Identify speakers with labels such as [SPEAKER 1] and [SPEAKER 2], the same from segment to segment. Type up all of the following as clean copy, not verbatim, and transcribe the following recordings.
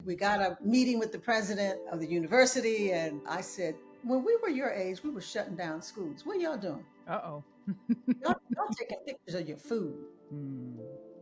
[SPEAKER 1] we got a meeting with the president of the university, and I said, when we were your age, we were shutting down schools. What y'all doing?
[SPEAKER 2] Uh-oh.
[SPEAKER 1] Y'all taking pictures of your food.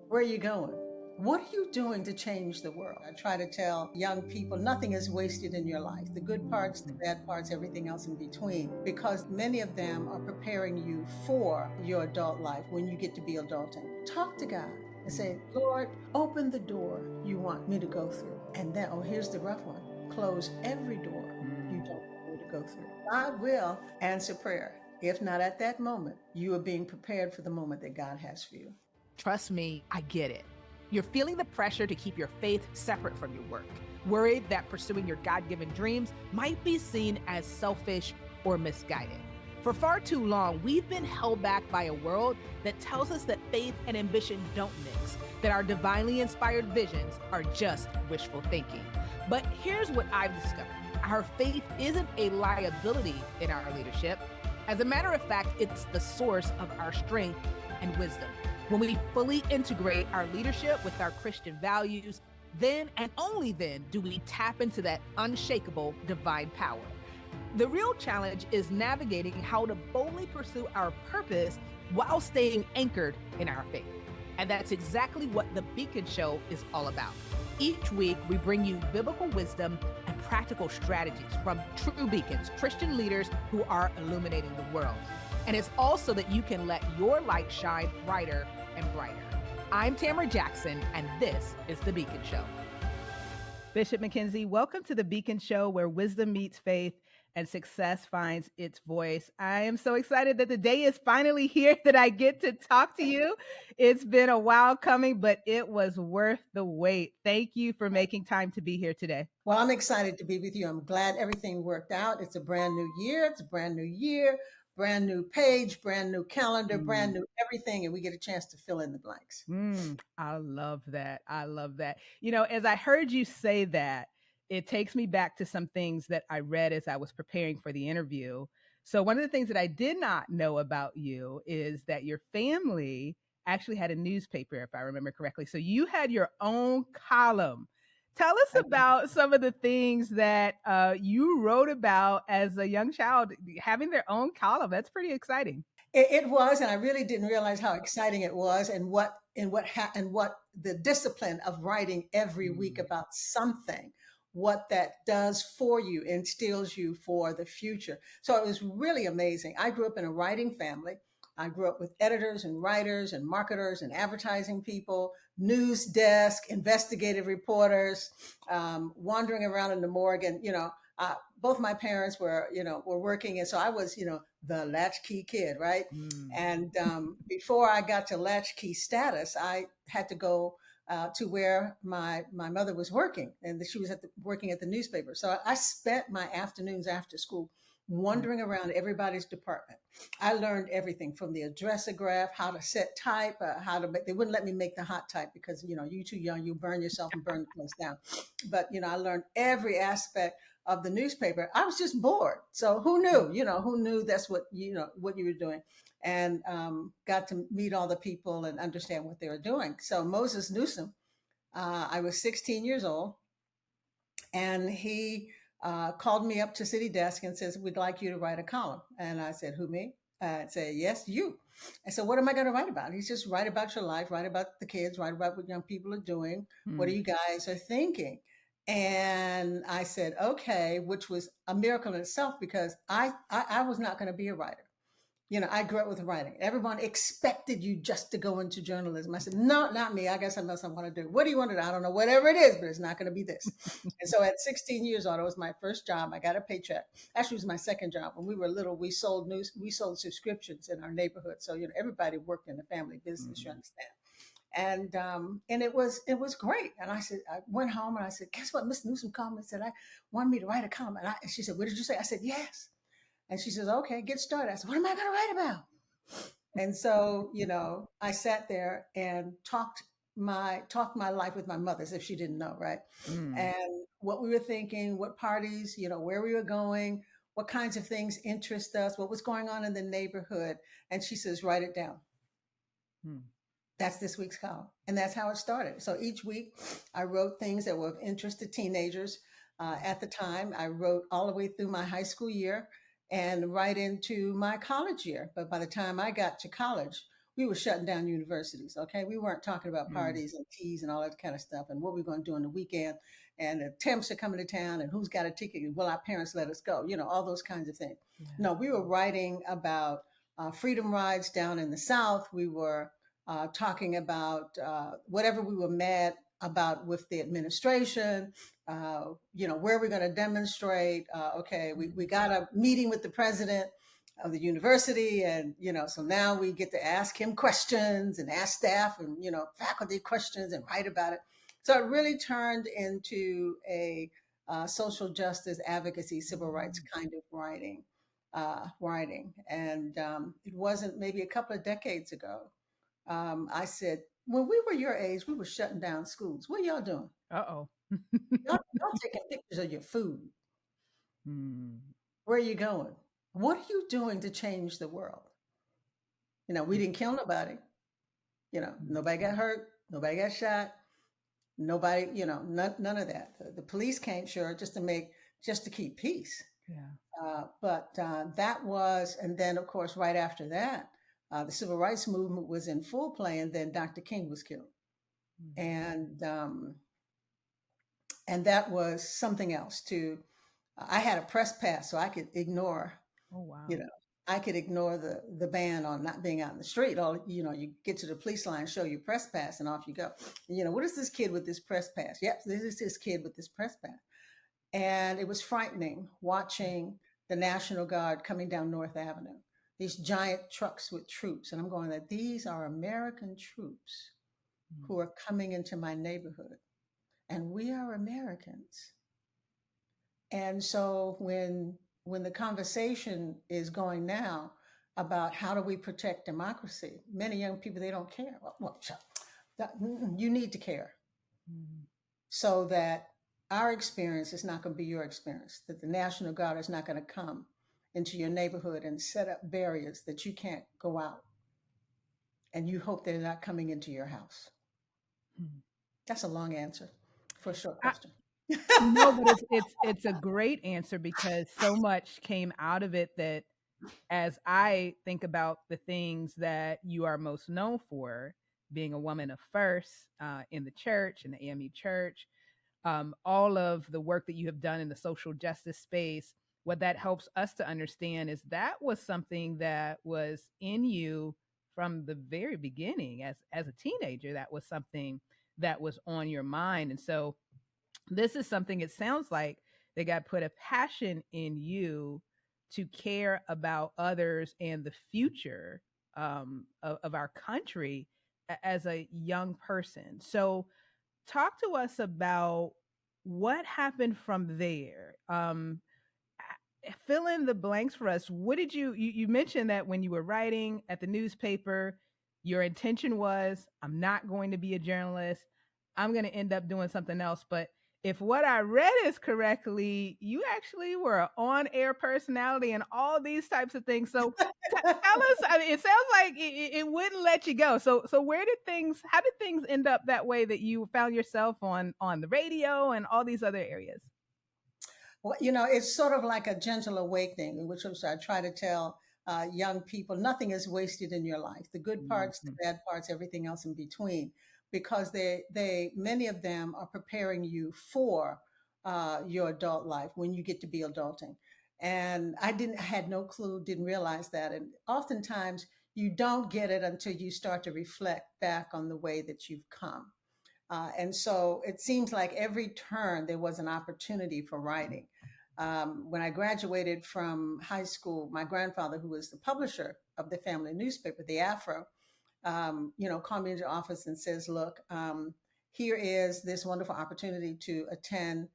[SPEAKER 1] Where are you going? What are you doing to change the world? I try to tell young people nothing is wasted in your life. The good parts, the bad parts, everything else in between, because many of them are preparing you for your adult life when you get to be adulting. Talk to God and say, Lord, open the door you want me to go through. And then, oh, here's the rough one. Close every door you don't want me to go through. God will answer prayer. If not at that moment, you are being prepared for the moment that God has for you.
[SPEAKER 2] Trust me, I get it. You're feeling the pressure to keep your faith separate from your work, worried that pursuing your God-given dreams might be seen as selfish or misguided. For far too long, we've been held back by a world that tells us that faith and ambition don't mix, that our divinely inspired visions are just wishful thinking. But here's what I've discovered. Our faith isn't a liability in our leadership. As a matter of fact, it's the source of our strength and wisdom. When we fully integrate our leadership with our Christian values, then and only then do we tap into that unshakable divine power. The real challenge is navigating how to boldly pursue our purpose while staying anchored in our faith. And that's exactly what the Beacon Show is all about. Each week, we bring you biblical wisdom and practical strategies from true beacons, Christian leaders who are illuminating the world. And it's also that you can let your light shine brighter and brighter. I'm Tamara Jackson, and this is The Beacon Show. Bishop McKenzie, welcome to The Beacon Show, where wisdom meets faith and success finds its voice. I am so excited that the day is finally here that I get to talk to you. It's been a while coming, but it was worth the wait. Thank you for making time to be here today.
[SPEAKER 1] Well, I'm excited to be with you. I'm glad everything worked out. It's a brand new year. It's a brand new year, brand new page, brand new calendar, brand new everything. And we get a chance to fill in the blanks.
[SPEAKER 2] I love that. I love that. You know, as I heard you say that, it takes me back to some things that I read as I was preparing for the interview. So one of the things that I did not know about you is that your family actually had a newspaper, if I remember correctly. So you had your own column. Tell us about some of the things that you wrote about as a young child, having their own column. That's pretty exciting.
[SPEAKER 1] It was, and I really didn't realize how exciting it was, and what the discipline of writing every week about something, what that does for you, instills you for the future. So it was really amazing. I grew up in a writing family. I grew up with editors and writers and marketers and advertising people, news desk, investigative reporters, wandering around in the morgue. And, both my parents were working. And so I was, the latchkey kid, right? And before I got to latchkey status, I had to go to where my mother was working, and she was working at the newspaper. So I spent my afternoons after school wandering around everybody's department. I learned everything from the addressograph, how to set type, they wouldn't let me make the hot type because, you're too young, you burn yourself and burn the place down. But, I learned every aspect of the newspaper. I was just bored. So who knew that's what you were doing, and got to meet all the people and understand what they were doing. So Moses Newsom, I was 16 years old, and he called me up to city desk and says, we'd like you to write a column. And I said, who, me? I'd say, yes, you. I said, what am I going to write about? He says, write about your life, write about the kids, write about what young people are doing. What are you guys are thinking? And I said, okay, which was a miracle in itself, because I was not going to be a writer. I grew up with writing. Everyone expected you just to go into journalism. I said, no, not me. I guess unless I want to do. What do you want to do? I don't know, whatever it is, but it's not going to be this. And so at 16 years old, it was my first job. I got a paycheck. Actually, it was my second job. When we were little, we sold subscriptions in our neighborhood. So, everybody worked in the family business, you understand. And it was great. And I said, I went home and I said, guess what? Miss Newsom called me and said, I wanted me to write a column. And she said, what did you say? I said, yes. And she says, okay, get started. I said, what am I going to write about? And so, I sat there and talked my life with my mother as if she didn't know, right? And what we were thinking, what parties, where we were going, what kinds of things interest us, what was going on in the neighborhood. And she says, write it down. That's this week's column. And that's how it started. So each week I wrote things that were of interest to teenagers. At the time, I wrote all the way through my high school year and right into my college year. But by the time I got to college, we were shutting down universities. Okay. We weren't talking about parties and teas and all that kind of stuff and what we're going to do on the weekend. And the temps are coming to town and who's got a ticket and will our parents let us go? All those kinds of things. Yeah. No, we were writing about freedom rides down in the South. We were talking about whatever we were mad about with the administration, where we're going to demonstrate. We got a meeting with the president of the university, and so now we get to ask him questions and ask staff and faculty questions and write about it. So it really turned into a social justice advocacy, civil rights kind of writing. And it wasn't maybe a couple of decades ago. I said, when we were your age, we were shutting down schools. What are y'all doing?
[SPEAKER 2] Uh-oh.
[SPEAKER 1] y'all taking pictures of your food. Where are you going? What are you doing to change the world? We didn't kill nobody. Nobody got hurt. Nobody got shot. Nobody, none of that. The police came, sure, just to keep peace.
[SPEAKER 2] Yeah.
[SPEAKER 1] But that was, and then of course, right after that, the civil rights movement was in full play, and then Dr. King was killed. And that was something else too. I had a press pass, so I could ignore,
[SPEAKER 2] oh, wow.
[SPEAKER 1] I could ignore the ban on not being out in the street. You get to the police line, show your press pass, and off you go. What is this kid with this press pass? Yep, this is this kid with this press pass. And it was frightening watching the National Guard coming down North Avenue. These giant trucks with troops. And I'm going that these are American troops who are coming into my neighborhood. And we are Americans. And so when the conversation is going now about how do we protect democracy, many young people, they don't care. Well, you need to care so that our experience is not going to be your experience, that the National Guard is not going to come into your neighborhood and set up barriers that you can't go out. And you hope they're not coming into your house. That's a long answer for a short question.
[SPEAKER 2] No, but it's a great answer because so much came out of it that as I think about the things that you are most known for, being a woman of first in the church, in the AME church, all of the work that you have done in the social justice space, what that helps us to understand is that was something that was in you from the very beginning. As a teenager, that was something that was on your mind. And so this is something, it sounds like, that God put a passion in you to care about others and the future of our country as a young person. So talk to us about what happened from there. Fill in the blanks for us. What did you mentioned that when you were writing at the newspaper, your intention was, I'm not going to be a journalist. I'm going to end up doing something else. But if what I read is correctly, you actually were an on-air personality and all these types of things. So tell us, I mean, it sounds like it wouldn't let you go. So how did things end up that way that you found yourself on the radio and all these other areas?
[SPEAKER 1] Well, it's sort of like a gentle awakening, in which I try to tell young people, nothing is wasted in your life. The good parts, the bad parts, everything else in between. Because many of them are preparing you for your adult life when you get to be adulting. And I had no clue, didn't realize that. And oftentimes you don't get it until you start to reflect back on the way that you've come. And so it seems like every turn there was an opportunity for writing. When I graduated from high school, my grandfather, who was the publisher of the family newspaper, the Afro, called me into the office and says, look, here is this wonderful opportunity to attend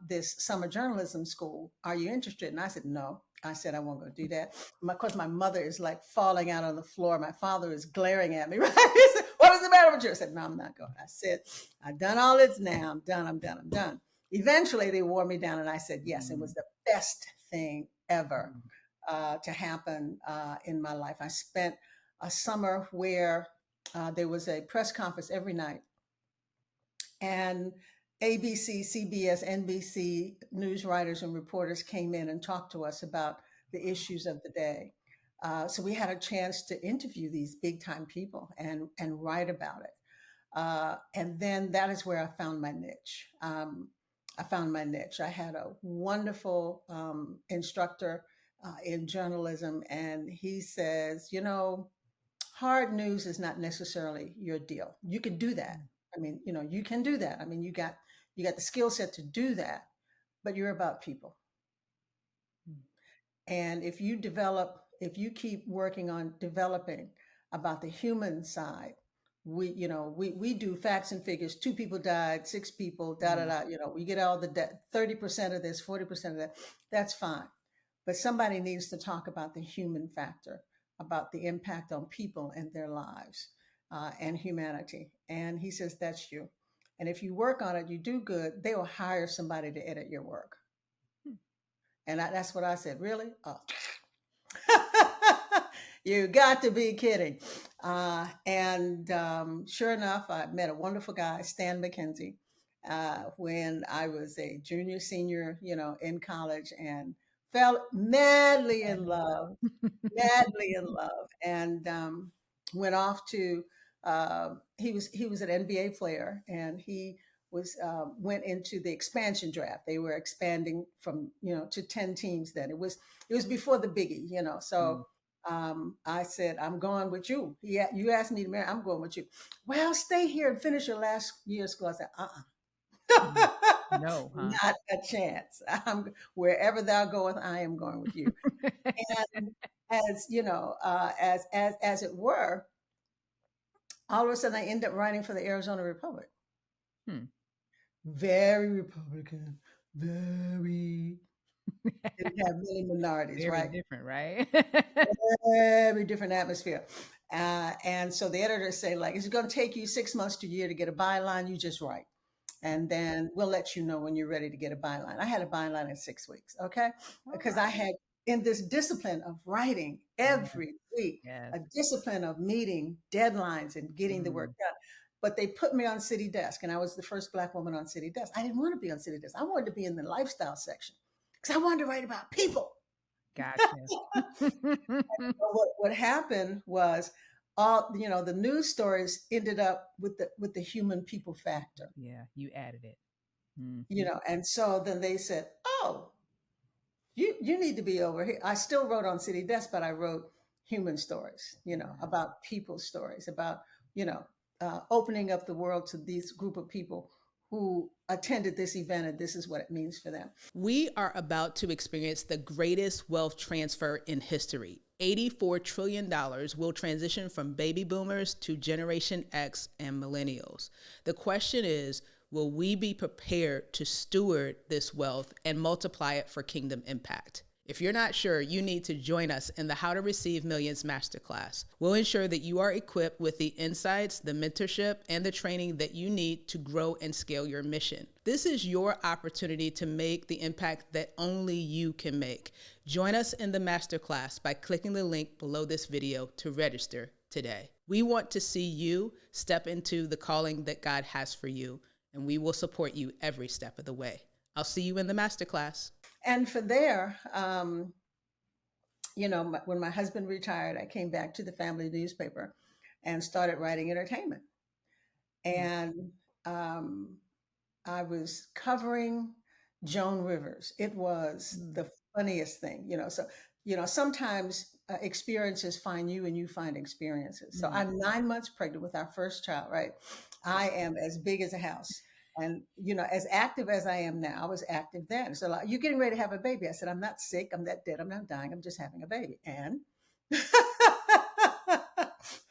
[SPEAKER 1] this summer journalism school. Are you interested? And I said, no. I said, I won't go do that. Of course, my mother is like falling out on the floor. My father is glaring at me. Right? He said, what is the matter with you? I said, no, I'm not going. I said, I've done all this now. I'm done. Eventually, they wore me down. And I said, yes, it was the best thing ever to happen in my life. I spent a summer where there was a press conference every night, and ABC, CBS, NBC news writers and reporters came in and talked to us about the issues of the day. So we had a chance to interview these big time people and write about it. And then that is where I found my niche. I had a wonderful instructor in journalism, and he says, you know, hard news is not necessarily your deal. You can do that. I mean, you know, you can do that. I mean, you got the skill set to do that, but you're about people. And if you keep working on developing about the human side, we do facts and figures. 2 people died, 6 people, da da da. You know, we get all the 30% of this, 40% of that. That's fine, but somebody needs to talk about the human factor, about the impact on people and their lives and humanity. And he says that's you. And if you work on it, you do good. They will hire somebody to edit your work. And that's what I said. Really? Oh. You got to be kidding. Sure enough, I met a wonderful guy, Stan McKenzie, when I was a junior, senior, you know, in college, and fell madly in love, and went off to. He was an NBA player, and he went into the expansion draft. They were expanding from, you know, to 10 teams then. It was before the biggie, you know. So I said, I'm going with you. Yeah, you asked me to marry, I'm going with you. Well, stay here and finish your last year of school. I said,
[SPEAKER 2] No, huh?
[SPEAKER 1] Not a chance. Wherever thou goeth, I am going with you. And as you know, as it were, all of a sudden I end up writing for the Arizona Republic. Very Republican, very didn't have many minorities,
[SPEAKER 2] Very
[SPEAKER 1] right?
[SPEAKER 2] different, right?
[SPEAKER 1] Very different atmosphere. And so the editors say, like, it's going to take you 6 months to a year to get a byline. You just write. And then we'll let you know when you're ready to get a byline. I had a byline in 6 weeks, okay? Because I had, in this discipline of writing every week, a discipline of meeting deadlines and getting the work done. But they put me on City Desk, and I was the first Black woman on City Desk. I didn't want to be on City Desk. I wanted to be in the lifestyle section because I wanted to write about people.
[SPEAKER 2] Gotcha.
[SPEAKER 1] What happened was, all, you know, the news stories ended up with the human people factor.
[SPEAKER 2] Yeah, you added it.
[SPEAKER 1] You know, and so then they said, oh, you need to be over here. I still wrote on City Desk, but I wrote human stories, you know, about people's stories, about, you know, opening up the world to this group of people who attended this event, and this is what it means for them.
[SPEAKER 2] We are about to experience the greatest wealth transfer in history. $84 trillion will transition from baby boomers to Generation X and millennials. The question is, will we be prepared to steward this wealth and multiply it for kingdom impact? If you're not sure, you need to join us in the How to Receive Millions Masterclass. We'll ensure that you are equipped with the insights, the mentorship, and the training that you need to grow and scale your mission. This is your opportunity to make the impact that only you can make. Join us in the masterclass by clicking the link below this video to register today. We want to see you step into the calling that God has for you, and we will support you every step of the way. I'll see you in the masterclass.
[SPEAKER 1] And for there, you know, when my husband retired, I came back to the family newspaper and started writing entertainment. And I was covering Joan Rivers. It was the funniest thing, you know. So, you know, sometimes experiences find you and you find experiences. So I'm 9 months pregnant with our first child, right? I am as big as a house. And, you know, as active as I am now, I was active then. So like, you're getting ready to have a baby. I said, I'm not sick. I'm not dead. I'm not dying. I'm just having a baby. And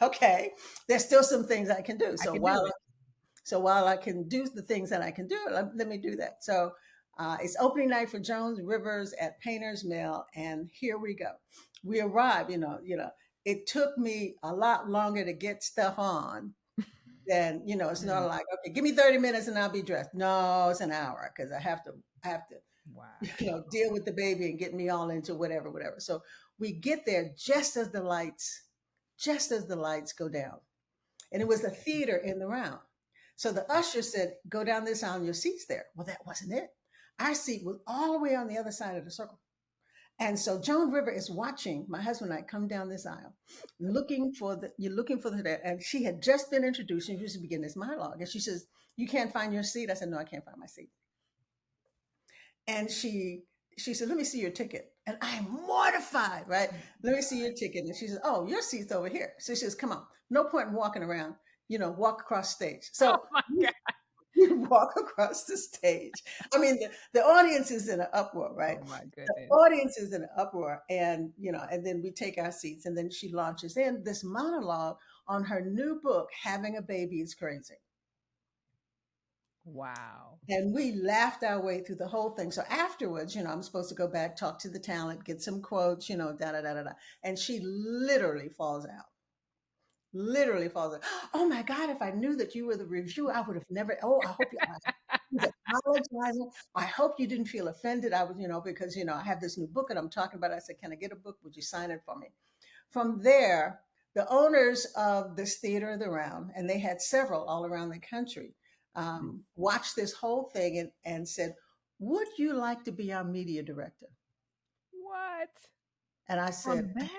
[SPEAKER 1] okay, there's still some things I can do. So while I can do the things that I can do, let me do that. So it's opening night for Joan Rivers at Painter's Mill. And here we go. We arrived, you know, it took me a lot longer to get stuff on. Then, you know, it's not like, okay, give me 30 minutes and I'll be dressed. No, it's an hour because I have to, you know, deal with the baby and get me all into whatever. So we get there just as the lights go down. And it was a theater in the round. So the usher said, go down this aisle and your seat's there. Well, that wasn't it. Our seat was all the way on the other side of the circle. And so Joan River is watching my husband and I come down this aisle, looking for the, and she had just been introduced. She used to begin this monologue. And she says, you can't find your seat. I said, no, I can't find my seat. And she said, let me see your ticket. And I'm mortified, right? Let me see your ticket. And she says, oh, your seat's over here. So she says, come on. No point in walking around, walk across stage. So
[SPEAKER 2] Oh my God.
[SPEAKER 1] you walk across the stage. I mean, the audience is in an uproar, right?
[SPEAKER 2] Oh my
[SPEAKER 1] The
[SPEAKER 2] goodness.
[SPEAKER 1] audience is in an uproar. And, and then we take our seats and then she launches in this monologue on her new book, Having a Baby is Crazy.
[SPEAKER 2] Wow.
[SPEAKER 1] And we laughed our way through the whole thing. So afterwards, I'm supposed to go back, talk to the talent, get some quotes, da da da da da. And she literally falls out. Literally falls out. Oh my God, if I knew that you were the reviewer, I would have never. Oh, I hope you apologizing. I hope you didn't feel offended. I was, because, I have this new book and I'm talking about it. I said, can I get a book? Would you sign it for me? From there, the owners of this theater of the round, and they had several all around the country, watched this whole thing and said, would you like to be our media director?
[SPEAKER 2] What?
[SPEAKER 1] And I said,
[SPEAKER 2] from that?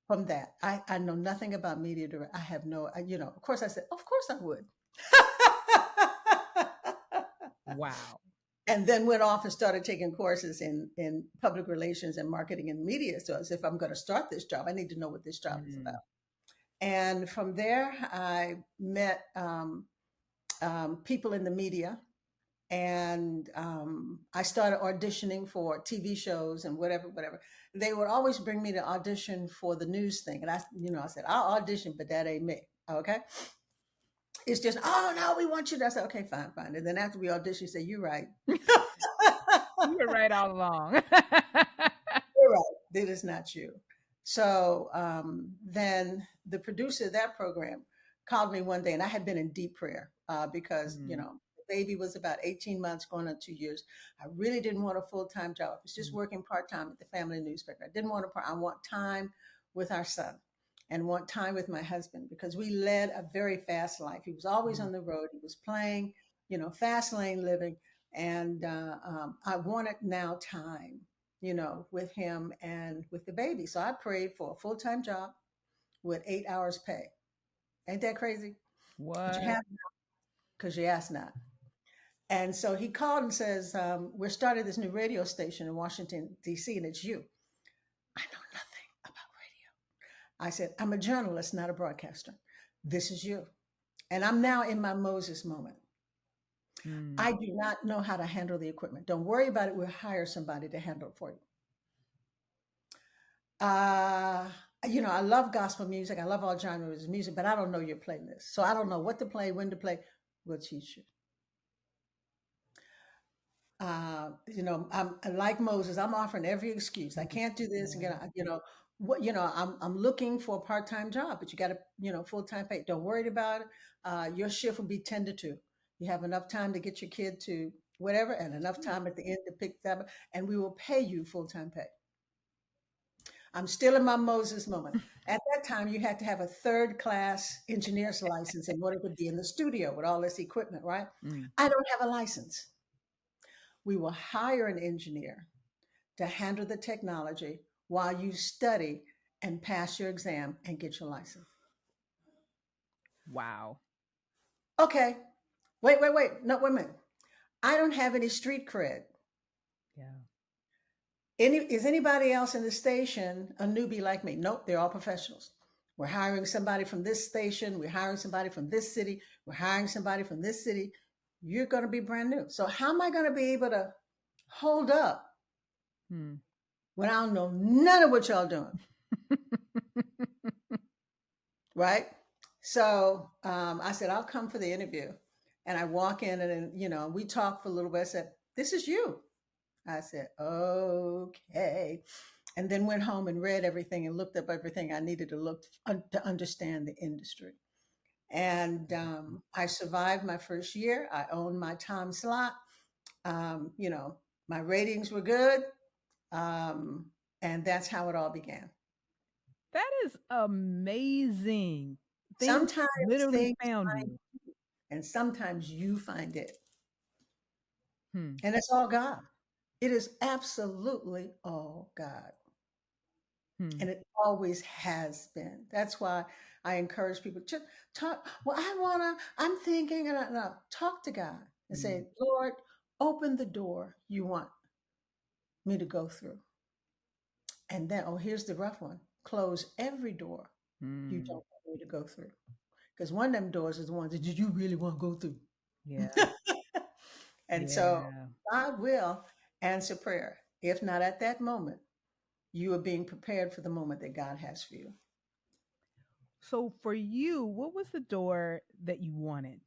[SPEAKER 1] From that, I know nothing about media director. I have no, of course I said, of course I would.
[SPEAKER 2] Wow.
[SPEAKER 1] And then went off and started taking courses in public relations and marketing and media. So as if I'm going to start this job, I need to know what this job is about. And from there, I met people in the media. And I started auditioning for TV shows and whatever. They would always bring me to audition for the news thing. And I said, I'll audition, but that ain't me. Okay. It's just, oh no, we want you to. I said, okay, fine. And then after we audition, you say, you're right.
[SPEAKER 2] You were right all along.
[SPEAKER 1] You're right. It is not you. So then the producer of that program called me one day, and I had been in deep prayer because, the baby was about 18 months, going on 2 years. I really didn't want a full-time job. I was just working part-time at the family newspaper. I didn't want to, I want time with our son and want time with my husband because we led a very fast life. He was always on the road. He was playing, fast lane living. And I wanted now time, with him and with the baby. So I prayed for a full-time job with 8 hours pay. Ain't that crazy?
[SPEAKER 2] What?
[SPEAKER 1] But you have because you asked not. And so he called and says, we're starting this new radio station in Washington, D.C., and it's you. I know nothing about radio. I said, I'm a journalist, not a broadcaster. This is you. And I'm now in my Moses moment. I do not know how to handle the equipment. Don't worry about it. We'll hire somebody to handle it for you. I love gospel music. I love all genres of music, but I don't know your playlist. So I don't know what to play, when to play. We'll teach you. I'm like Moses. I'm offering every excuse. I can't do this. Again, I'm looking for a part-time job, but you got to, full-time pay. Don't worry about it. Your shift will be 10 to 2. You have enough time to get your kid to whatever, and enough time at the end to pick them up, and we will pay you full-time pay. I'm still in my Moses moment. At that time, you had to have a third-class engineer's license in order to be in the studio with all this equipment, right? I don't have a license. We will hire an engineer to handle the technology while you study and pass your exam and get your license.
[SPEAKER 2] Wow.
[SPEAKER 1] Okay. Wait. No, wait a minute. I don't have any street cred.
[SPEAKER 2] Yeah.
[SPEAKER 1] Is anybody else in the station a newbie like me? Nope, they're all professionals. We're hiring somebody from this station. We're hiring somebody from this city. We're hiring somebody from this city. You're going to be brand new. So how am I going to be able to hold up when I don't know none of what y'all doing? Right? So I said, I'll come for the interview. And I walk in and, we talk for a little bit. I said, this is you. I said, okay. And then went home and read everything and looked up everything I needed to look to understand the industry. And I survived my first year. I owned my time slot. My ratings were good. And that's how it all began.
[SPEAKER 2] That is amazing.
[SPEAKER 1] Sometimes
[SPEAKER 2] literally
[SPEAKER 1] things
[SPEAKER 2] found
[SPEAKER 1] find
[SPEAKER 2] you.
[SPEAKER 1] you, and sometimes you find it.
[SPEAKER 2] Hmm.
[SPEAKER 1] And it's all God. It is absolutely all God.
[SPEAKER 2] Hmm.
[SPEAKER 1] And it always has been. That's why I encourage people to talk. Well, I'm thinking, and no, talk to God and say, Lord, open the door you want me to go through. And then, oh, here's the rough one, close every door you don't want me to go through. Because one of them doors is the ones that you really want to go through.
[SPEAKER 2] Yeah.
[SPEAKER 1] And so
[SPEAKER 2] Yeah.
[SPEAKER 1] God will answer prayer. If not at that moment, you are being prepared for the moment that God has for you.
[SPEAKER 2] So for you, what was the door that you wanted?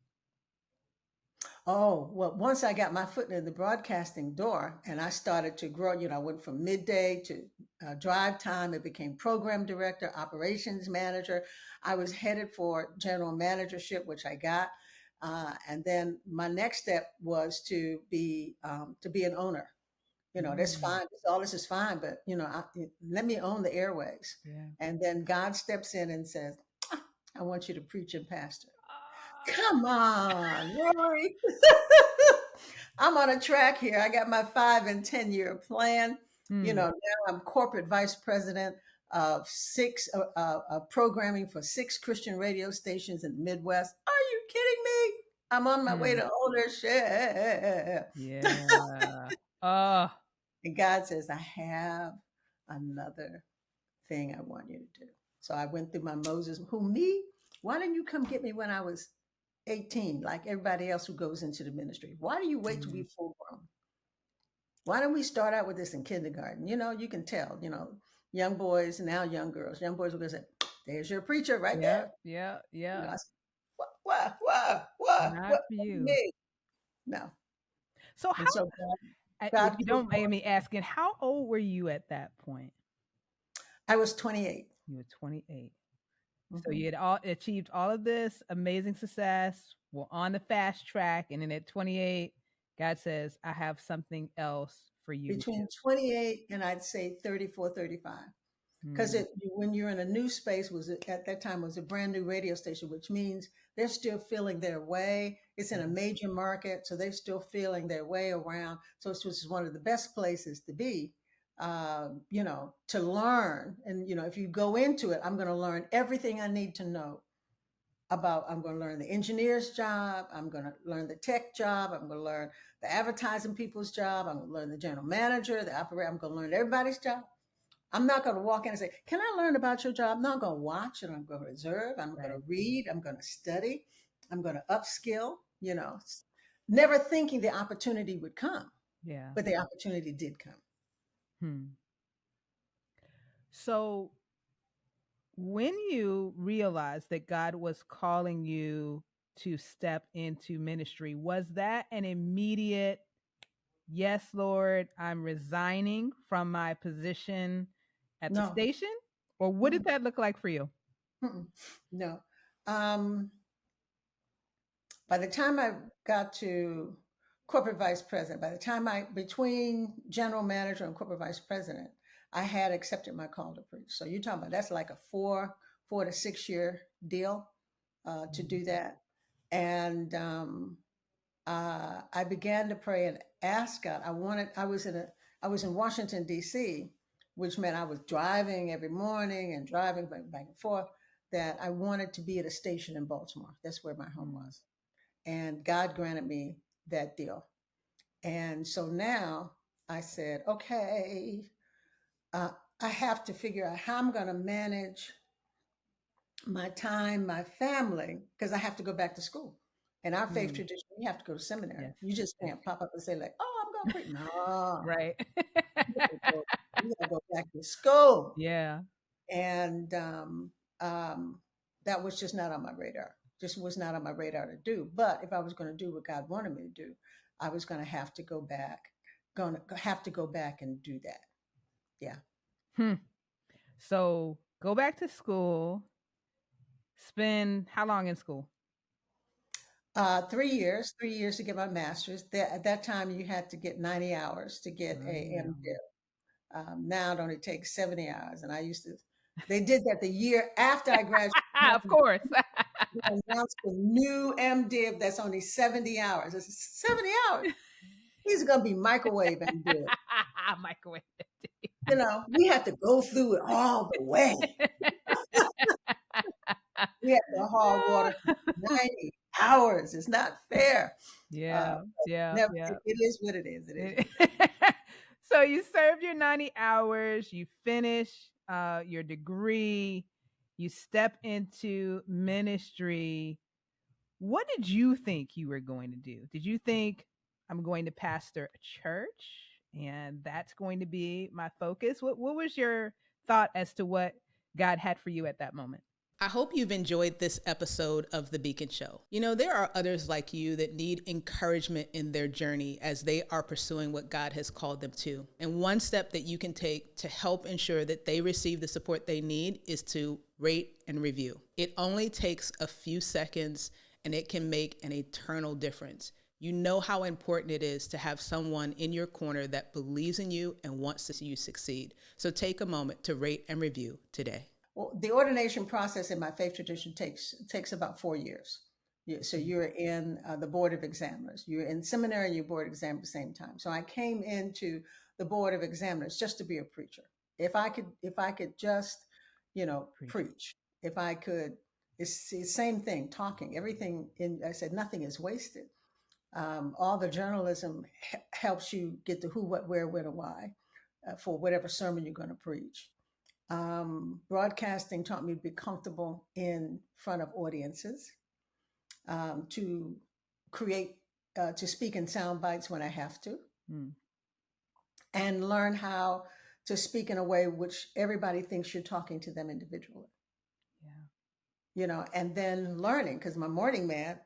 [SPEAKER 1] Oh, well, once I got my foot in the broadcasting door and I started to grow, I went from midday to drive time. It became program director, operations manager. I was headed for general managership, which I got. And then my next step was to be an owner. That's fine. All this is fine, but let me own the airways.
[SPEAKER 2] Yeah.
[SPEAKER 1] And then God steps in and says, I want you to preach and pastor. Come on, Rory. I'm on a track here. I got my 5 and 10-year plan. Now I'm corporate vice president of programming for 6 Christian radio stations in the Midwest. Are you kidding me? I'm on my way to ownership.
[SPEAKER 2] Yeah. Uh,
[SPEAKER 1] And God says, I have another thing I want you to do. So I went through my Moses. Who, me? Why didn't you come get me when I was 18, like everybody else who goes into the ministry? Why do you wait to be full grown? Why don't we start out with this in kindergarten? You can tell, young boys, now young girls, young boys will go say, there's your preacher right there.
[SPEAKER 2] yeah.
[SPEAKER 1] I said, what,
[SPEAKER 2] Not for you.
[SPEAKER 1] me? No.
[SPEAKER 2] So
[SPEAKER 1] And so God
[SPEAKER 2] if you
[SPEAKER 1] put
[SPEAKER 2] don't mind me asking, how old were you at that point?
[SPEAKER 1] I was 28.
[SPEAKER 2] You were 28. So
[SPEAKER 1] Mm-hmm.
[SPEAKER 2] you had achieved all of this amazing success, were on the fast track, and then at 28, God says, I have something else for you to
[SPEAKER 1] Between
[SPEAKER 2] do.
[SPEAKER 1] 28 and I'd say 34, 35. Because when you're in a new space, at that time was a brand new radio station, which means they're still feeling their way. It's in a major market, so they're still feeling their way around. So it was one of the best places to be, to learn. And if you go into it, I'm going to learn everything I need to know I'm going to learn the engineer's job. I'm going to learn the tech job. I'm going to learn the advertising people's job. I'm going to learn the general manager, the operator. I'm going to learn everybody's job. I'm not going to walk in and say, can I learn about your job? No, I'm going to watch and I'm going to observe. I'm going to read. I'm going to study. I'm going to upskill, never thinking the opportunity would come.
[SPEAKER 2] Yeah.
[SPEAKER 1] But the opportunity did come.
[SPEAKER 2] So when you realized that God was calling you to step into ministry, was that an immediate, yes, Lord, I'm resigning from my position at the
[SPEAKER 1] No.
[SPEAKER 2] station? Or what did that look like for you?
[SPEAKER 1] No. By the time I got to corporate vice president, between general manager and corporate vice president, I had accepted my call to preach. So you're talking about that's like a 4 to 6 year deal to do that. And I began to pray and ask God. I was in Washington, D.C., which meant I was driving every morning and driving back and forth, that I wanted to be at a station in Baltimore. That's where my home was. And God granted me that deal. And so now I said, okay, I have to figure out how I'm going to manage my time, my family, because I have to go back to school. In our faith tradition, you have to go to seminary. You just can't pop up and say like, oh, I'm going to preach. No.
[SPEAKER 2] Right.
[SPEAKER 1] You got to go back to school.
[SPEAKER 2] Yeah.
[SPEAKER 1] And that was just not on my radar. Just was not on my radar to do. But if I was going to do what God wanted me to do, I was going to have to go back. And do that. Yeah.
[SPEAKER 2] So go back to school. Spend how long in school?
[SPEAKER 1] 3 years. 3 years to get my master's. At that time, you had to get 90 hours to get a MDiv. Now it only takes 70 hours, and they did that the year after I graduated.
[SPEAKER 2] Of course.
[SPEAKER 1] They announced the new MDiv that's only 70 hours. It's 70 hours. He's going to be microwave MDiv.
[SPEAKER 2] Microwave.
[SPEAKER 1] We had to go through it all the way. We had to hard water for 90 hours. It's not fair.
[SPEAKER 2] Yeah.
[SPEAKER 1] Never, it is what it is. It is.
[SPEAKER 2] So you served your 90 hours, you finish your degree, you step into ministry. What did you think you were going to do? Did you think I'm going to pastor a church and that's going to be my focus? What was your thought as to what God had for you at that moment?
[SPEAKER 3] I hope you've enjoyed this episode of The Beacon Show. There are others like you that need encouragement in their journey as they are pursuing what God has called them to. And one step that you can take to help ensure that they receive the support they need is to rate and review. It only takes a few seconds and it can make an eternal difference. You know how important it is to have someone in your corner that believes in you and wants to see you succeed. So take a moment to rate and review today.
[SPEAKER 1] Well, the ordination process in my faith tradition takes about 4 years. So you're in the board of examiners. You're in seminary and you board exam at the same time. So I came into the board of examiners just to be a preacher. If I could just, preach. If I could, it's the same thing, talking. Everything I said, nothing is wasted. All the journalism helps you get the who, what, where, when, and why for whatever sermon you're going to preach. Broadcasting taught me to be comfortable in front of audiences, to create, to speak in sound bites when I have to, and learn how to speak in a way which everybody thinks you're talking to them individually. Yeah. And then learning, because my morning man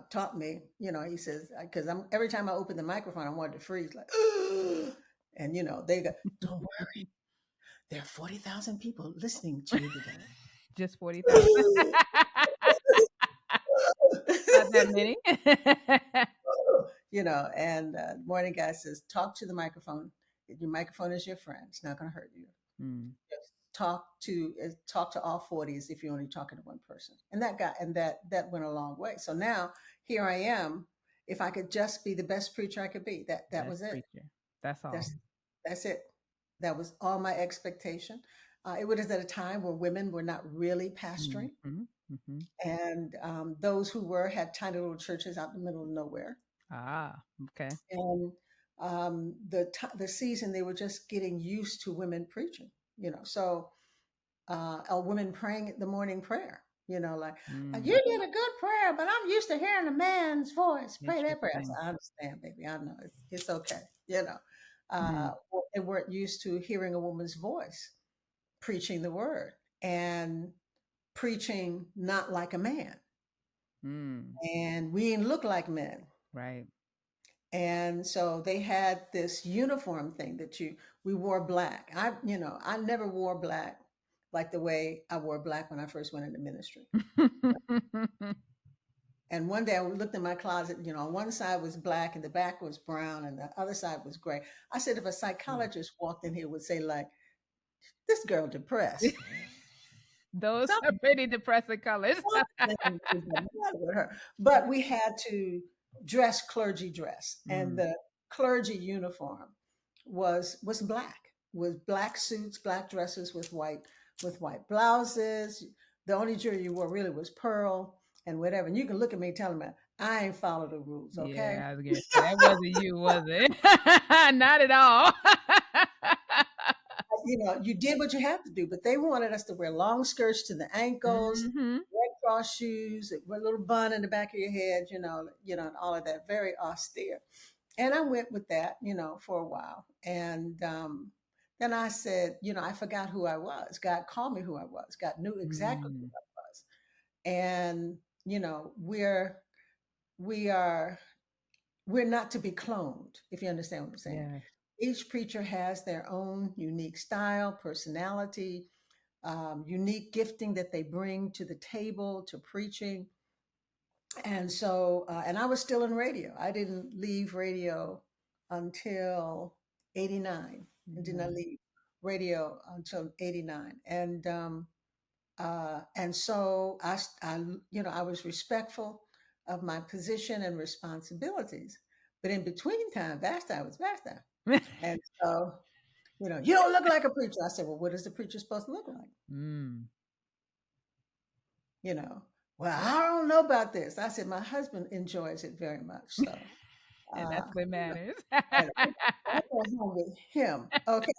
[SPEAKER 1] taught me, he says, because every time I open the microphone, I wanted to freeze, like, and they go, don't worry. There are 40,000 people listening to you today.
[SPEAKER 2] Just 40,000. Not that many.
[SPEAKER 1] And morning guy says, talk to the microphone. Your microphone is your friend. It's not going to hurt you. Just talk to all 40s if you're only talking to one person. And that went a long way. So now here I am. If I could just be the best preacher I could be, that was it.
[SPEAKER 2] Preacher. That's all.
[SPEAKER 1] That's it. That was all my expectation. It was at a time where women were not really pastoring. And those who were had tiny little churches out in the middle of nowhere.
[SPEAKER 2] Okay.
[SPEAKER 1] And the season, they were just getting used to women preaching, so women praying the morning prayer, you did a good prayer, but I'm used to hearing a man's voice. Pray that prayer. I understand, baby. I know it's okay. They weren't used to hearing a woman's voice preaching the word and preaching not like a man. And we didn't look like men.
[SPEAKER 2] Right.
[SPEAKER 1] And so they had this uniform thing that we wore black. I never wore black like the way I wore black when I first went into ministry. And one day I looked in my closet, on one side was black and the back was brown and the other side was gray. I said, if a psychologist walked in here, would say like, this girl depressed.
[SPEAKER 2] Those are pretty depressing colors.
[SPEAKER 1] But we had to dress clergy dress. And the clergy uniform was black, with black suits, black dresses with white blouses. The only jewelry you wore really was pearl and whatever. And you can look at me telling me, I ain't follow the rules, okay?
[SPEAKER 2] Yeah, I was gonna say, that wasn't you, was it? Not at all.
[SPEAKER 1] You did what you had to do, but they wanted us to wear long skirts to the ankles, red cross shoes, a little bun in the back of your head, and all of that, very austere. And I went with that, for a while. And then I said, I forgot who I was. God called me who I was. God knew exactly who I was. And, we're not to be cloned, if you understand what I'm saying.
[SPEAKER 2] Yes.
[SPEAKER 1] Each preacher has their own unique style, personality, unique gifting that they bring to the table, to preaching. And so, and I was still in radio. I didn't leave radio until 89. I did not leave radio until 89. And And so I was respectful of my position and responsibilities. But in between time, Vashti was Vashti. And so, you don't look like a preacher. I said, well, what is the preacher supposed to look like?
[SPEAKER 2] Mm.
[SPEAKER 1] Well, I don't know about this. I said, my husband enjoys it very much. So,
[SPEAKER 2] And that's what matters.
[SPEAKER 1] and I go home with him. Okay.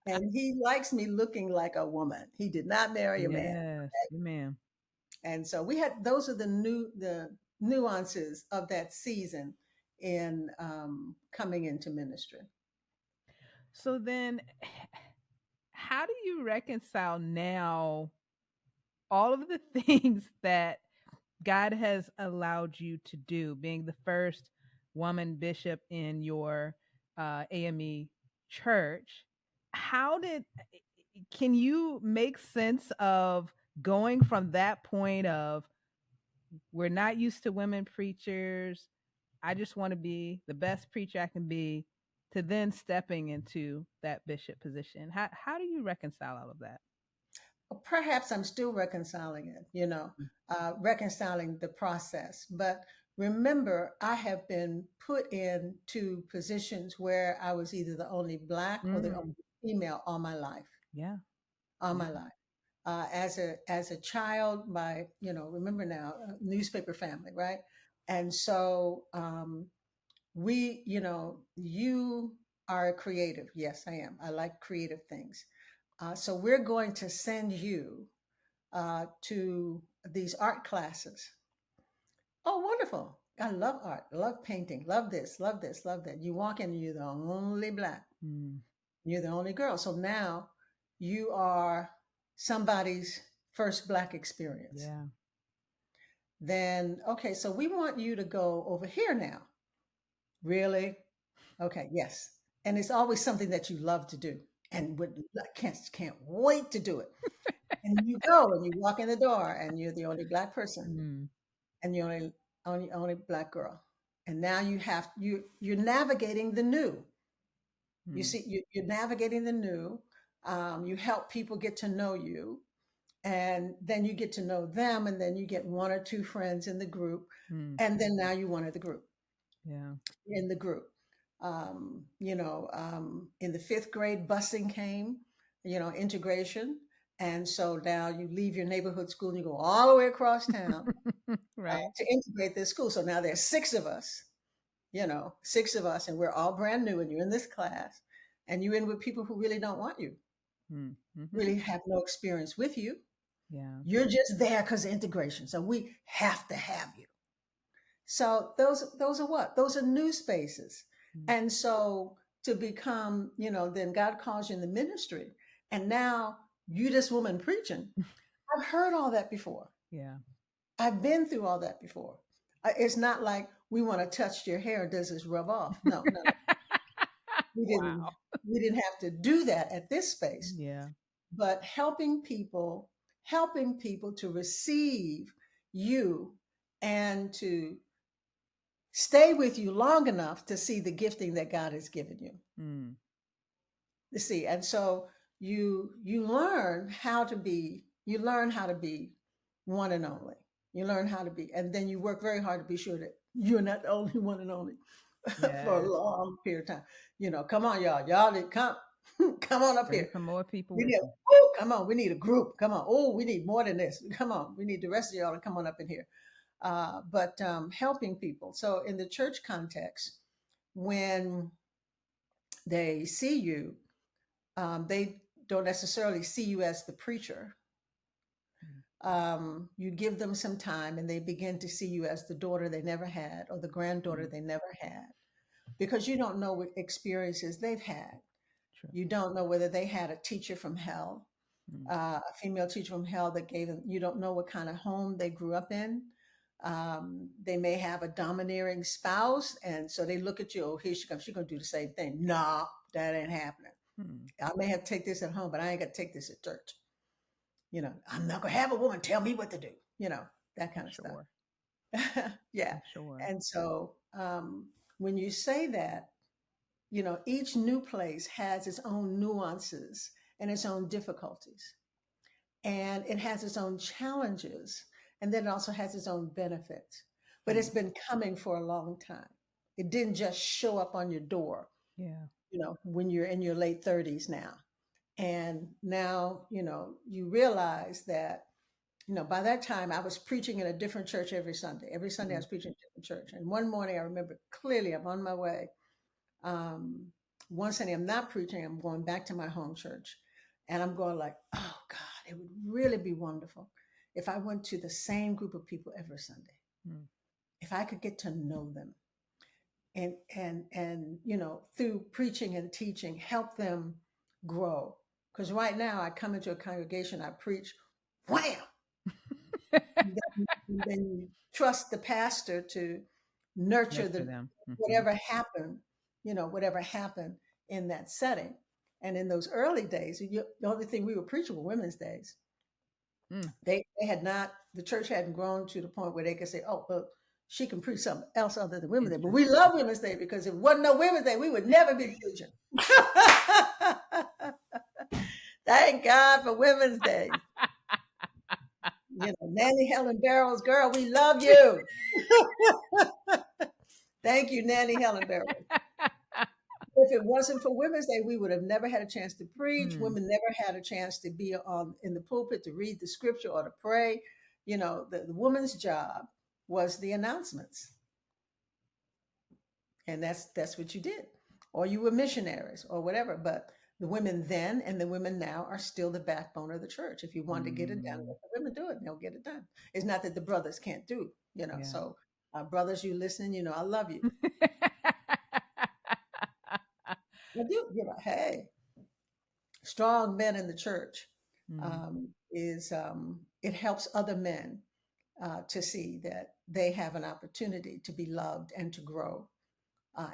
[SPEAKER 1] And he likes me looking like a woman. He did not marry a man.
[SPEAKER 2] Yes, amen.
[SPEAKER 1] And so those are the nuances of that season in coming into ministry.
[SPEAKER 2] So then, how do you reconcile now all of the things that God has allowed you to do, being the first woman bishop in your AME church? Can you make sense of going from that point of we're not used to women preachers, I just want to be the best preacher I can be, to then stepping into that bishop position? How do you reconcile all of that?
[SPEAKER 1] Perhaps I'm still reconciling it, reconciling the process. But remember, I have been put into positions where I was either the only Black or the only female all my life.
[SPEAKER 2] Yeah.
[SPEAKER 1] All my life. As a child, remember now, newspaper family, right? And so you are a creative. Yes, I am. I like creative things. So we're going to send you to these art classes. Oh, wonderful. I love art, love painting, love this, love this, love that. You walk in and you're the only Black. You're the only girl. So now you are somebody's first Black experience.
[SPEAKER 2] Yeah.
[SPEAKER 1] Then, okay, so we want you to go over here now. Really? Okay, yes. And it's always something that you love to do and can't wait to do it. And you go and you walk in the door and you're the only Black person and you're only Black girl. And now you're navigating the new. You see, you're navigating the new. You help people get to know you, and then you get to know them, and then you get one or two friends in the group, and then now you're one of the group.
[SPEAKER 2] Yeah.
[SPEAKER 1] In the group. In the 5th grade, busing came, integration. And so now you leave your neighborhood school and you go all the way across town
[SPEAKER 2] Right.
[SPEAKER 1] to integrate this school. So now there's 6 of us, 6 of us, and we're all brand new, and you're in this class, and you're in with people who really don't want you, really have no experience with you.
[SPEAKER 2] Yeah.
[SPEAKER 1] You're just there because of integration. So we have to have you. So those are what? Those are new spaces. And so to become, then God calls you in the ministry, and now you this woman preaching. I've heard all that before.
[SPEAKER 2] Yeah.
[SPEAKER 1] I've been through all that before. It's not like we want to touch your hair, does this rub off? No. We didn't have to do that at this space.
[SPEAKER 2] Yeah.
[SPEAKER 1] But helping people to receive you and to stay with you long enough to see the gifting that God has given you. You see, and so you learn how to be one and only. You learn how to be, and then you work very hard to be sure that you're not the only one and only for a long period of time. Come on, y'all come on up here.
[SPEAKER 2] Some more people.
[SPEAKER 1] Come on, we need a group. Come on. Oh, we need more than this. Come on, we need the rest of y'all to come on up in here. But helping people. So in the church context, when they see you, they don't necessarily see you as the preacher. You give them some time and they begin to see you as the daughter they never had or the granddaughter they never had, because you don't know what experiences they've had.
[SPEAKER 2] True.
[SPEAKER 1] You don't know whether they had a teacher from hell, a female teacher from hell that gave them, you don't know what kind of home they grew up in. They may have a domineering spouse, and so they look at you, oh, here she comes, she's going to do the same thing. No, that ain't happening. I may have to take this at home, but I ain't got to take this at church. I'm not going to have a woman tell me what to do, that kind of stuff. Yeah.
[SPEAKER 2] Sure.
[SPEAKER 1] And so when you say that, each new place has its own nuances and its own difficulties. and it has its own challenges, and then it also has its own benefits. But it's been coming for a long time. It didn't just show up on your door,
[SPEAKER 2] Yeah.
[SPEAKER 1] when you're in your late 30s now. And now, you realize that, by that time I was preaching in a different church every Sunday. Every Sunday I was preaching in a different church. And one morning I remember clearly, I'm on my way. One Sunday I'm not preaching, I'm going back to my home church. And I'm going like, oh God, it would really be wonderful if I went to the same group of people every Sunday. If I could get to know them and through preaching and teaching, help them grow. Because right now I come into a congregation, I preach, wham! and then you trust the pastor to nurture
[SPEAKER 2] them.
[SPEAKER 1] whatever happened, whatever happened in that setting. And in those early days, the only thing we were preaching were women's days. They had not, the church hadn't grown to the point where they could say, oh, well, she can preach something else other than Women's Day. But we love Women's Day, because if it wasn't no Women's Day, we would never be preaching. Thank God for Women's Day. Nanny Helen Barrows, girl, we love you. Thank you, Nanny Helen Barrows. If it wasn't for Women's Day, we would have never had a chance to preach. Women never had a chance to be in the pulpit to read the scripture or to pray. The woman's job was the announcements. And that's what you did. Or you were missionaries or whatever. But the women then and the women now are still the backbone of the church. If you want to get it done, let the women do it and they'll get it done. It's not that the brothers can't do, So brothers, you listening, I love you. I do, hey, strong men in the church it helps other men to see that they have an opportunity to be loved and to grow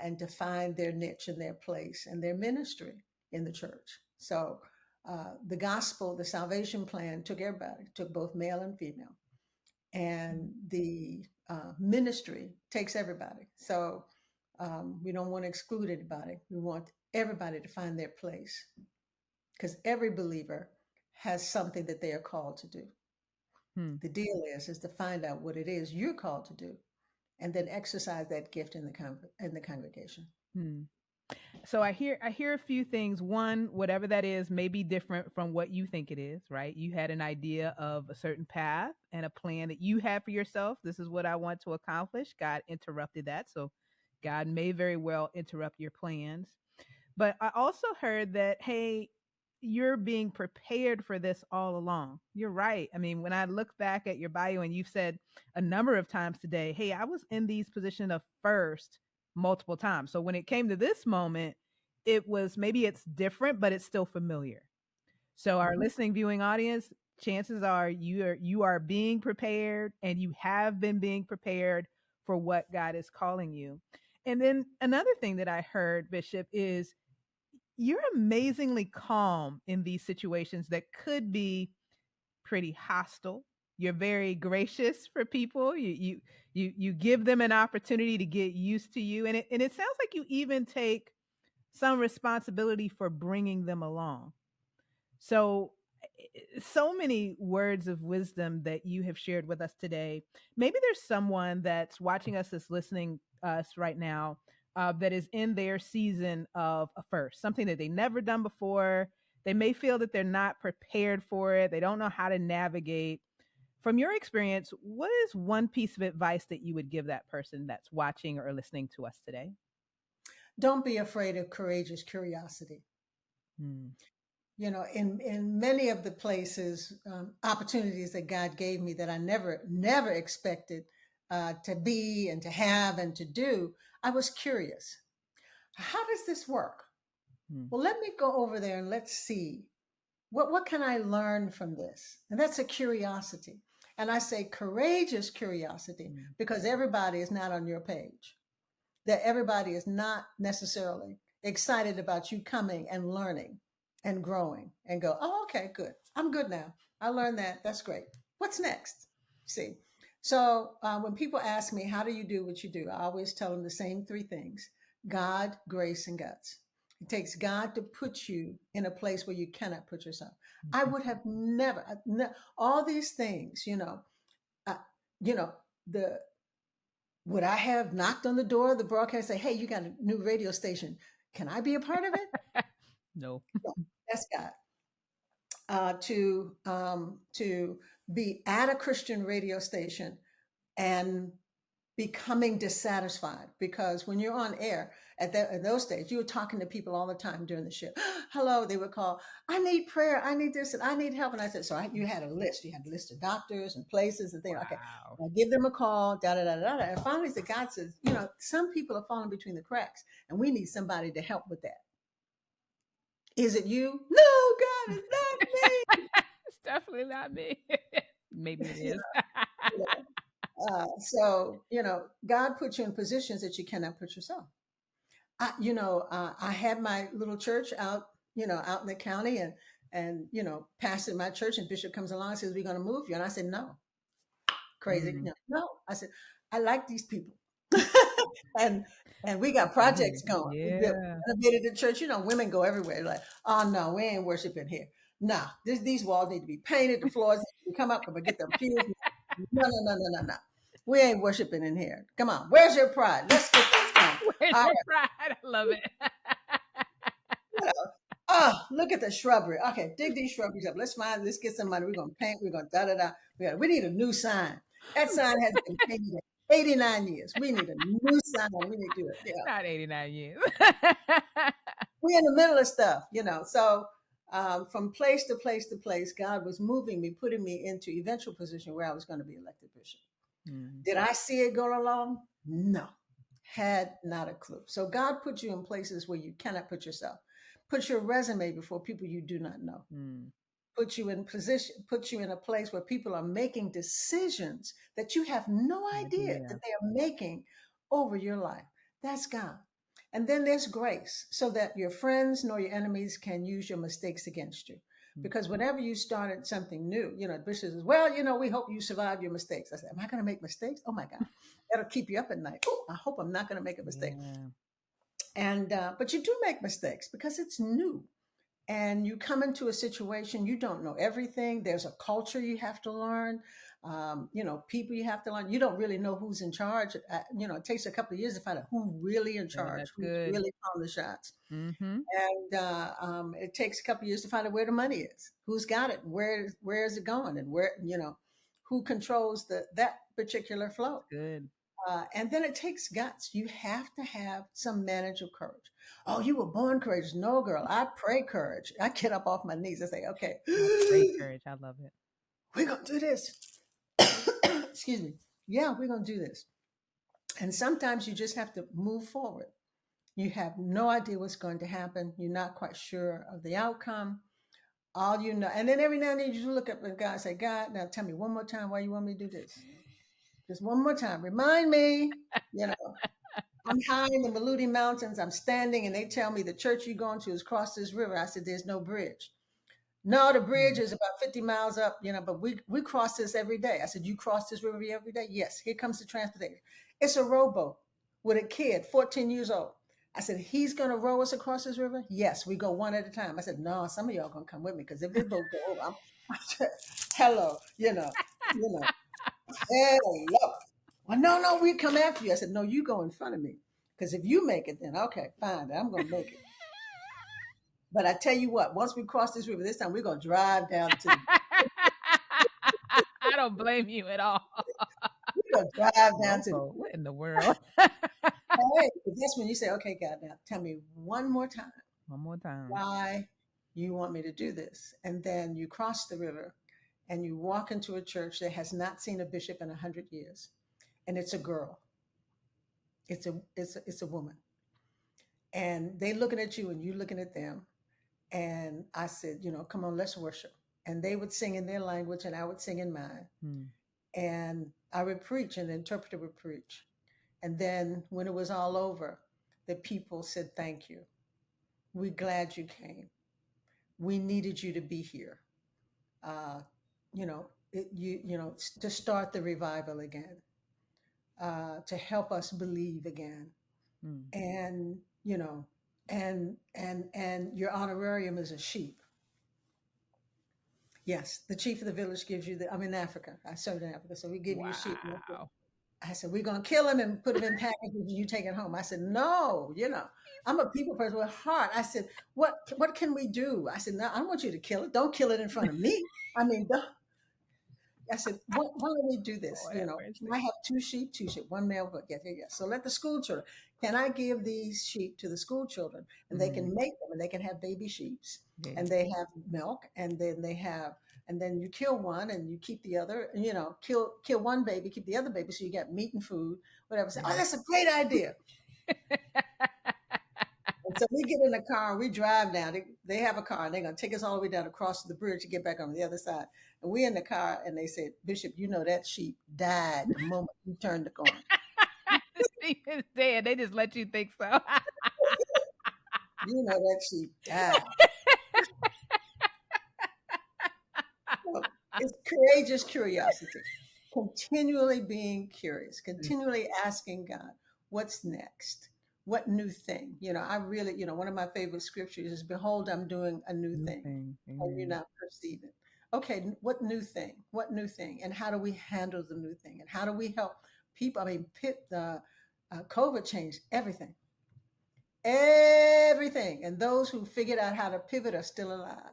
[SPEAKER 1] and to find their niche and their place and their ministry in the church. So the gospel, the salvation plan took everybody, took both male and female. And the ministry takes everybody. So we don't want to exclude anybody. We want everybody to find their place, because every believer has something that they are called to do. The deal is to find out what it is you're called to do, and then exercise that gift in the congregation.
[SPEAKER 2] So I hear a few things. One, whatever that is may be different from what you think it is, right? You had an idea of a certain path and a plan that you had for yourself. This is what I want to accomplish. God interrupted that. So God may very well interrupt your plans. But I also heard that, hey, you're being prepared for this all along. You're right. I mean, when I look back at your bio, and you've said a number of times today, hey, I was in these positions of first multiple times. So when it came to this moment, it was, maybe it's different, but it's still familiar. So our listening, viewing audience, chances are you are being prepared, and you have been being prepared for what God is calling you. And then another thing that I heard, Bishop, is you're amazingly calm in these situations that could be pretty hostile. You're very gracious for people. You give them an opportunity to get used to you, and it sounds like you even take some responsibility for bringing them along. So many words of wisdom that you have shared with us today. Maybe there's someone that's watching us, that's listening us right now, that is in their season of a first, something that they never done before. They may feel that they're not prepared for it. They don't know how to navigate. From your experience, what is one piece of advice that you would give that person that's watching or listening to us today?
[SPEAKER 1] Don't be afraid of courageous curiosity. In many of the places, opportunities that God gave me that I never expected to be and to have and to do, I was curious. How does this work? Well, let me go over there and let's see. What can I learn from this? And that's a curiosity. And I say courageous curiosity because everybody is not on your page. That everybody is not necessarily excited about you coming and learning and growing and go, oh, okay, good. I'm good now. I learned that. That's great. What's next? See? So when people ask me, how do you do what you do? I always tell them the same three things: God, grace, and guts. It takes God to put you in a place where you cannot put yourself. I would have never, all these things, uh, you know, the, would I have knocked on the door of the broadcast, say, hey, you got a new radio station. Can I be a part of it?
[SPEAKER 2] No.
[SPEAKER 1] No, that's God. To be at a Christian radio station and becoming dissatisfied, because when you're on air at those days, you were talking to people all the time during the shift. Hello, they would call, I need prayer, I need this, and I need help. And I said, you had a list. You had a list of doctors and places and things.
[SPEAKER 2] Wow.
[SPEAKER 1] Okay, I give them a call, da da da da da. And finally, the God says, some people are falling between the cracks, and we need somebody to help with that. Is it you? No, God, it's not me.
[SPEAKER 2] It's definitely not me. Maybe it is.
[SPEAKER 1] So, God puts you in positions that you cannot put yourself. I had my little church out in the county, and pastor my church, and Bishop comes along and says, we're going to move you. And I said, no, crazy. No. I said, I like these people. and we got projects going. We renovated the church. Women go everywhere. Like, oh no, we ain't worshiping here. No, these walls need to be painted. The floors need to come up. But get the pews. No. We ain't worshiping in here. Come on. Where's your pride? Let's get this going.
[SPEAKER 2] Where's your pride? I love it.
[SPEAKER 1] Oh, look at the shrubbery. Okay, dig these shrubberies up. Let's get some money. We're going to paint. We're going to da-da-da. We need a new sign. That sign has been painted 89 years. We need a new sign. We need to do it. Yeah.
[SPEAKER 2] Not 89 years.
[SPEAKER 1] We're in the middle of stuff, So from place to place to place, God was moving me, putting me into eventual position where I was going to be elected bishop. Did I see it go along? No. Had not a clue. So God put you in places where you cannot put yourself. Put your resume before people you do not know. Put you in position, put you in a place where people are making decisions that you have no idea that they are making over your life. That's God. And then there's grace, so that your friends nor your enemies can use your mistakes against you. Because whenever you started something new, Bishop says, well, we hope you survive your mistakes. I said, am I going to make mistakes? Oh my God, that'll keep you up at night. Oh, I hope I'm not going to make a mistake. And, but you do make mistakes because it's new. And you come into a situation, you don't know everything. There's a culture you have to learn. People you have to learn. You don't really know who's in charge. It takes a couple of years to find out who's really in charge, who's really calling the shots. And it takes a couple of years to find out where the money is, who's got it, where is it going, and where, who controls that particular flow.
[SPEAKER 2] Good.
[SPEAKER 1] And then it takes guts. You have to have some managerial courage. Oh, you were born courageous. No, girl, I pray courage. I get up off my knees and say, okay.
[SPEAKER 2] I pray courage. I love it.
[SPEAKER 1] We're going to do this. Excuse me. Yeah, we're going to do this. And sometimes you just have to move forward. You have no idea what's going to happen. You're not quite sure of the outcome. All you know. And then every now and then you look up at God and say, God, now tell me one more time why you want me to do this. Just one more time. Remind me, I'm high in the Maludi Mountains. I'm standing and they tell me the church you're going to is across this river. I said, there's no bridge. No, the bridge is about 50 miles up, but we cross this every day. I said, you cross this river every day? Yes. Here comes the transportation. It's a rowboat with a kid, 14 years old. I said, he's going to row us across this river? Yes, we go one at a time. I said, no, some of y'all going to come with me because if this boat go over, hello, hello. Well, no, we come after you. I said, no, you go in front of me. Because if you make it, then okay, fine, then I'm going to make it. But I tell you what, once we cross this river, this time we're going to drive down to...
[SPEAKER 2] I don't blame you at all.
[SPEAKER 1] We're going to drive down to...
[SPEAKER 2] What in the world?
[SPEAKER 1] Hey, that's when you say, okay, God, now tell me one more time.
[SPEAKER 2] One more time.
[SPEAKER 1] Why you want me to do this? And then you cross the river and you walk into a church that has not seen a bishop in 100 years. And it's a girl. It's a woman. And they looking at you and you looking at them. And I said, come on, let's worship. And they would sing in their language and I would sing in mine. And I would preach and the interpreter would preach. And then when it was all over, the people said, thank you. We're glad you came. We needed you to be here. To start the revival again, to help us believe again. And, and your honorarium is a sheep. Yes, the chief of the village gives you I'm in Africa. I served in Africa, so we give you a sheep.
[SPEAKER 2] Wow.
[SPEAKER 1] I said, we're going to kill him and put him in packages and you take it home. I said, no, I'm a people person with heart. I said, what can we do? I said, no, I don't want you to kill it. Don't kill it in front of me. I mean, I said, why don't we do this? I have two sheep, one male, but yes. So let the school children, can I give these sheep to the school children and they can make them and they can have baby sheeps and they have milk and then you kill one and you keep the other, kill one baby, keep the other baby. So you get meat and food, whatever. Say, oh, that's a great idea. And so we get in the car, we drive down. They have a car and they're going to take us all the way down across the bridge to get back on the other side. And we're in the car and they said, Bishop, that sheep died the moment you turned the corner.
[SPEAKER 2] The sheep is dead. They just let you think so.
[SPEAKER 1] That sheep died. It's courageous curiosity, continually being curious, continually asking God, what's next? What new thing? I really, one of my favorite scriptures is, behold, I'm doing a new thing. And you're not perceiving. Okay, what new thing? What new thing? And how do we handle the new thing? And how do we help people? I mean, COVID changed everything. Everything. And those who figured out how to pivot are still alive.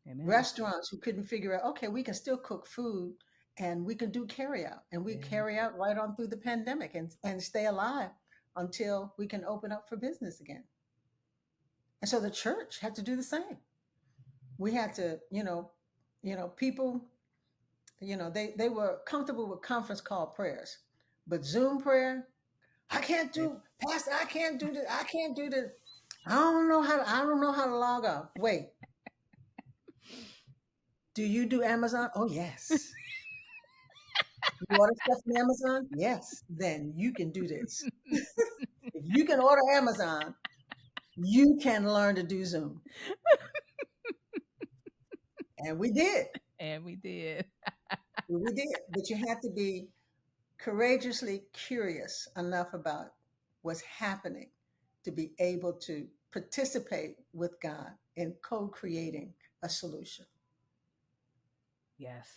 [SPEAKER 1] Amen. Restaurants who couldn't figure out, okay, we can still cook food and we can do carry out. And we carry out right on through the pandemic and stay alive until we can open up for business again. And so the church had to do the same. We had to, people, they were comfortable with conference call prayers, but Zoom prayer, I can't do, Pastor, I can't do this. I can't do this. I don't know how to log on. Wait. Do you do Amazon? Oh, yes. You order stuff from Amazon? Yes. Then you can do this. If you can order Amazon, you can learn to do Zoom. And we did.
[SPEAKER 2] We did.
[SPEAKER 1] But you have to be courageously curious enough about what's happening to be able to participate with God in co-creating a solution.
[SPEAKER 2] Yes.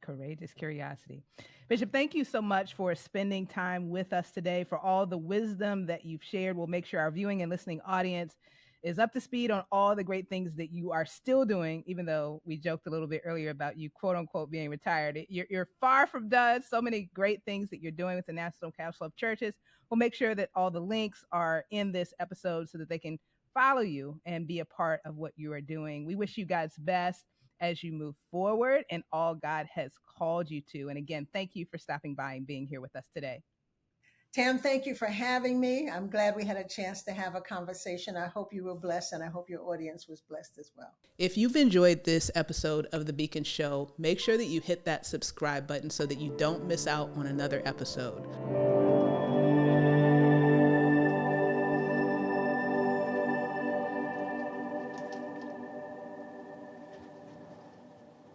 [SPEAKER 2] Courageous curiosity. Bishop, thank you so much for spending time with us today, for all the wisdom that you've shared. We'll make sure our viewing and listening audience is up to speed on all the great things that you are still doing, even though we joked a little bit earlier about you, quote unquote, being retired. You're far from done. So many great things that you're doing with the National Council of Churches. We'll make sure that all the links are in this episode so that they can follow you and be a part of what you are doing. We wish you God's best as you move forward and all God has called you to. And again, thank you for stopping by and being here with us today.
[SPEAKER 1] Tam, thank you for having me. I'm glad we had a chance to have a conversation. I hope you were blessed, and I hope your audience was blessed as well.
[SPEAKER 3] If you've enjoyed this episode of The Beacon Show, make sure that you hit that subscribe button so that you don't miss out on another episode.